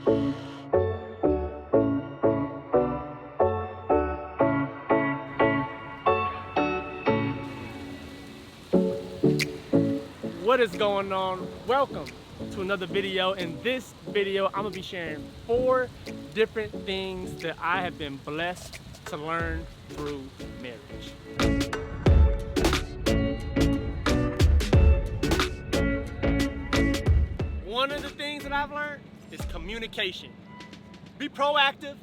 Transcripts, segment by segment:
What is going on? Welcome to another video. In this video, I'm gonna be sharing 4 different things that I have been blessed to learn through marriage. One of the things that I've learned is communication. Be proactive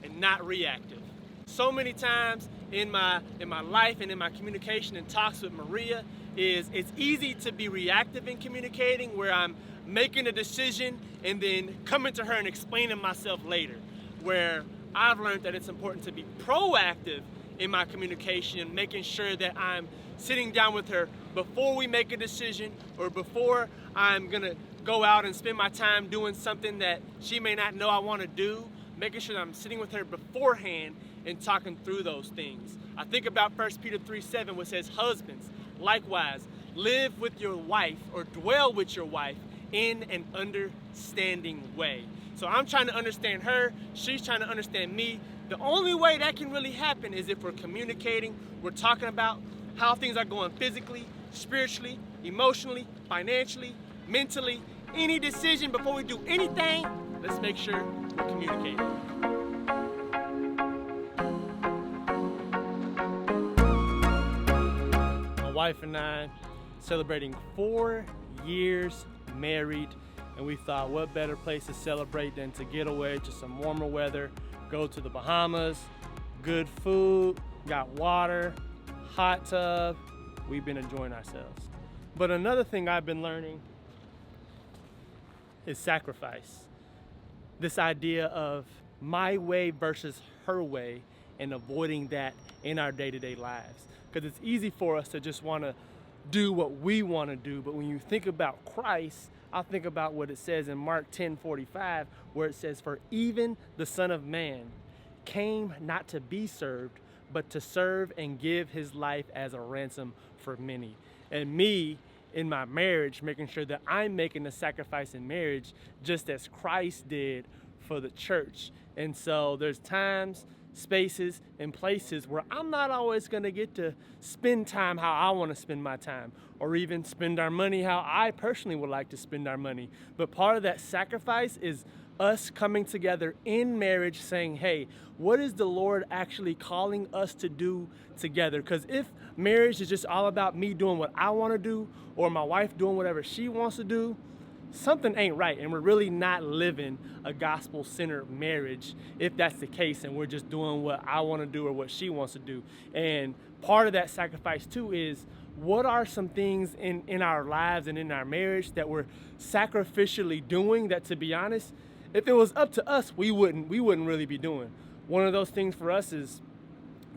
and not reactive. So many times in my life and in my communication and talks with Maria, it's easy to be reactive in communicating, where I'm making a decision and then coming to her and explaining myself later. Where I've learned that it's important to be proactive in my communication, making sure that I'm sitting down with her before we make a decision, or before I'm gonna go out and spend my time doing something that she may not know I want to do, making sure that I'm sitting with her beforehand and talking through those things. I think about 1 Peter 3:7, which says, "Husbands, likewise, live with your wife, or dwell with your wife in an understanding way." So I'm trying to understand her, she's trying to understand me. The only way that can really happen is if we're communicating, we're talking about how things are going physically, spiritually, emotionally, financially, mentally. Any decision before we do anything, let's make sure we're communicating. My wife and I celebrating 4 years married, and we thought, what better place to celebrate than to get away to some warmer weather, go to the Bahamas, good food, got water, hot tub. We've been enjoying ourselves. But another thing I've been learning is sacrifice. This idea of my way versus her way, and avoiding that in our day-to-day lives. Because it's easy for us to just want to do what we want to do, but when you think about Christ, I think about what it says in Mark 10:45, where it says, "For even the Son of Man came not to be served, but to serve and give his life as a ransom for many." And me, in my marriage, making sure that I'm making a sacrifice in marriage just as Christ did for the church. And so there's times, spaces, and places where I'm not always gonna get to spend time how I wanna spend my time, or even spend our money how I personally would like to spend our money. But part of that sacrifice is us coming together in marriage saying, hey, what is the Lord actually calling us to do together? Because if marriage is just all about me doing what I want to do, or my wife doing whatever she wants to do, something ain't right, and we're really not living a gospel-centered marriage if that's the case, and we're just doing what I want to do or what she wants to do. And part of that sacrifice too is, what are some things in our lives and in our marriage that we're sacrificially doing that, to be honest, if it was up to us, we wouldn't really be doing. One of those things for us is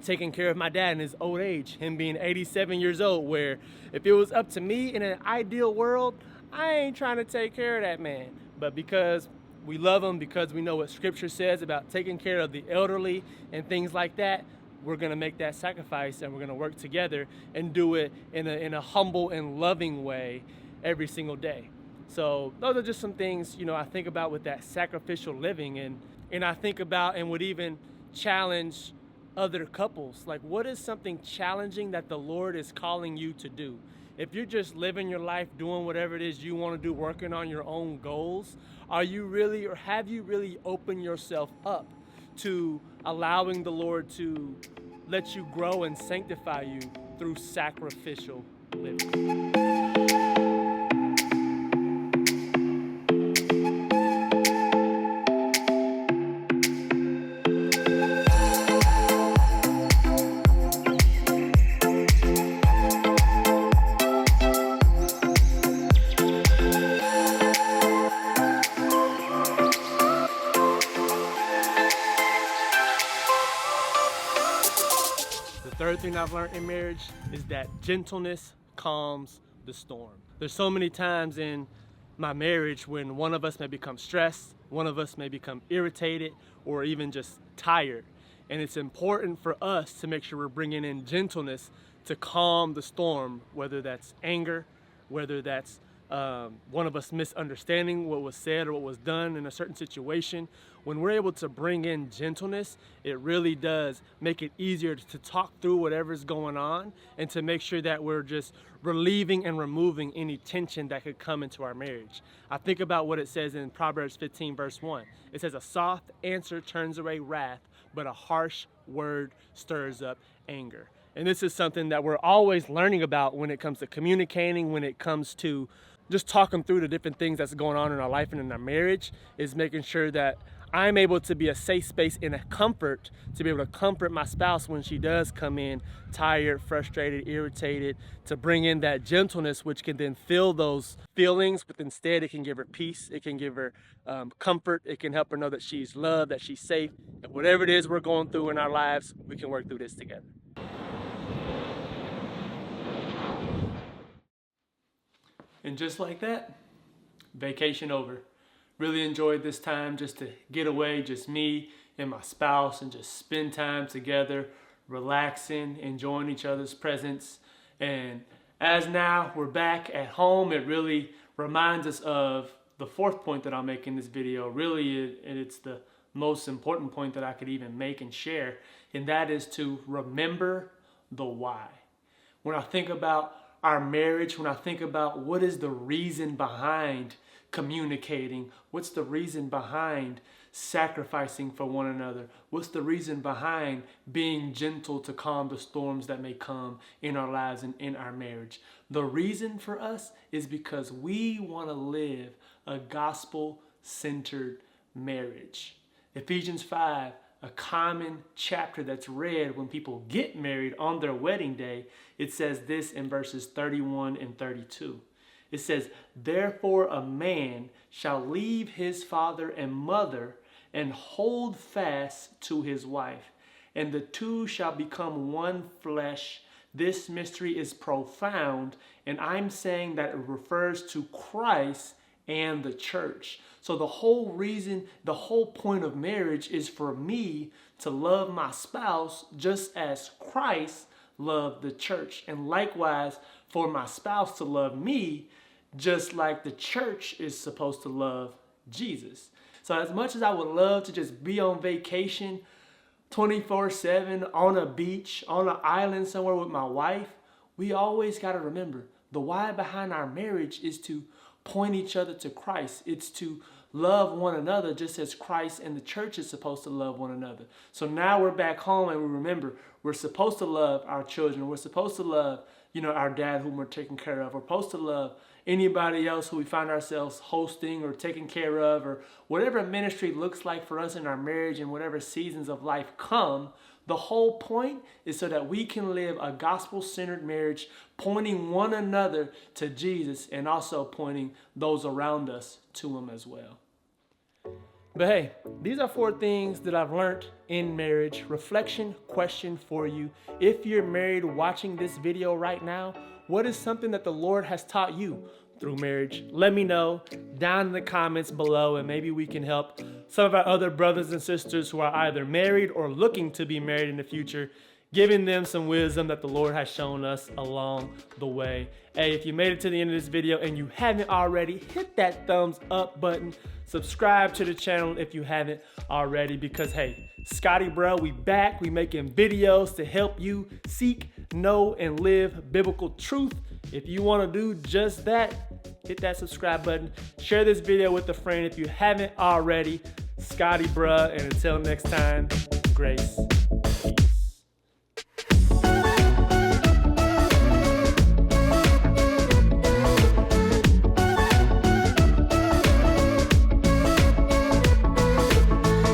taking care of my dad in his old age, him being 87 years old, where if it was up to me in an ideal world, I ain't trying to take care of that man. But because we love him, because we know what scripture says about taking care of the elderly and things like that, we're gonna make that sacrifice, and we're gonna work together and do it in a humble and loving way every single day. So those are just some things, I think about with that sacrificial living, and I think about and would even challenge other couples. Like, what is something challenging that the Lord is calling you to do? If you're just living your life, doing whatever it is you want to do, working on your own goals, are you really, or have you really opened yourself up to allowing the Lord to let you grow and sanctify you through sacrificial living? The third thing I've learned in marriage is that gentleness calms the storm. There's so many times in my marriage when one of us may become stressed, one of us may become irritated, or even just tired. And it's important for us to make sure we're bringing in gentleness to calm the storm, whether that's anger, whether that's one of us misunderstanding what was said or what was done in a certain situation, when we're able to bring in gentleness, it really does make it easier to talk through whatever's going on and to make sure that we're just relieving and removing any tension that could come into our marriage. I think about what it says in Proverbs 15 verse 1. It says, "A soft answer turns away wrath, but a harsh word stirs up anger." And this is something that we're always learning about when it comes to communicating, when it comes to just talking through the different things that's going on in our life and in our marriage, is making sure that I'm able to be a safe space and a comfort to be able to comfort my spouse when she does come in tired, frustrated, irritated, to bring in that gentleness, which can then fill those feelings, but instead it can give her peace, it can give her comfort, it can help her know that she's loved, that she's safe, and whatever it is we're going through in our lives, we can work through this together. And just like that, vacation over. Really enjoyed this time just to get away, just me and my spouse, and just spend time together, relaxing, enjoying each other's presence. And as now we're back at home, it really reminds us of the fourth point that I'll make in this video. Really, and it's the most important point that I could even make and share, and that is to remember the why. When I think about our marriage, when I think about what is the reason behind communicating, what's the reason behind sacrificing for one another, what's the reason behind being gentle to calm the storms that may come in our lives and in our marriage. The reason for us is because we want to live a gospel-centered marriage. Ephesians 5, a common chapter that's read when people get married on their wedding day, it says this in verses 31 and 32. It says, "Therefore a man shall leave his father and mother and hold fast to his wife, and the two shall become one flesh. This mystery is profound," and I'm saying that it refers to Christ and the church. So the whole reason, the whole point of marriage is for me to love my spouse just as Christ loved the church, and likewise for my spouse to love me just like the church is supposed to love Jesus. So as much as I would love to just be on vacation 24/7 on a beach, on an island somewhere with my wife, we always got to remember the why behind our marriage is to point each other to Christ. It's to love one another just as Christ and the church is supposed to love one another. So now we're back home and we remember we're supposed to love our children. We're supposed to love, our dad whom we're taking care of. We're supposed to love anybody else who we find ourselves hosting or taking care of, or whatever ministry looks like for us in our marriage and whatever seasons of life come. The whole point is so that we can live a gospel-centered marriage, pointing one another to Jesus and also pointing those around us to him as well. But hey, these are 4 things that I've learned in marriage. Reflection question for you. If you're married watching this video right now, what is something that the Lord has taught you through marriage? Let me know down in the comments below, and maybe we can help some of our other brothers and sisters who are either married or looking to be married in the future, giving them some wisdom that the Lord has shown us along the way. Hey, if you made it to the end of this video and you haven't already, hit that thumbs up button. Subscribe to the channel if you haven't already, because hey, ScottEbruh, we back. We making videos to help you seek, know, and live biblical truth. If you want to do just that, hit that subscribe button. Share this video with a friend if you haven't already. ScottEbruh, and until next time, grace.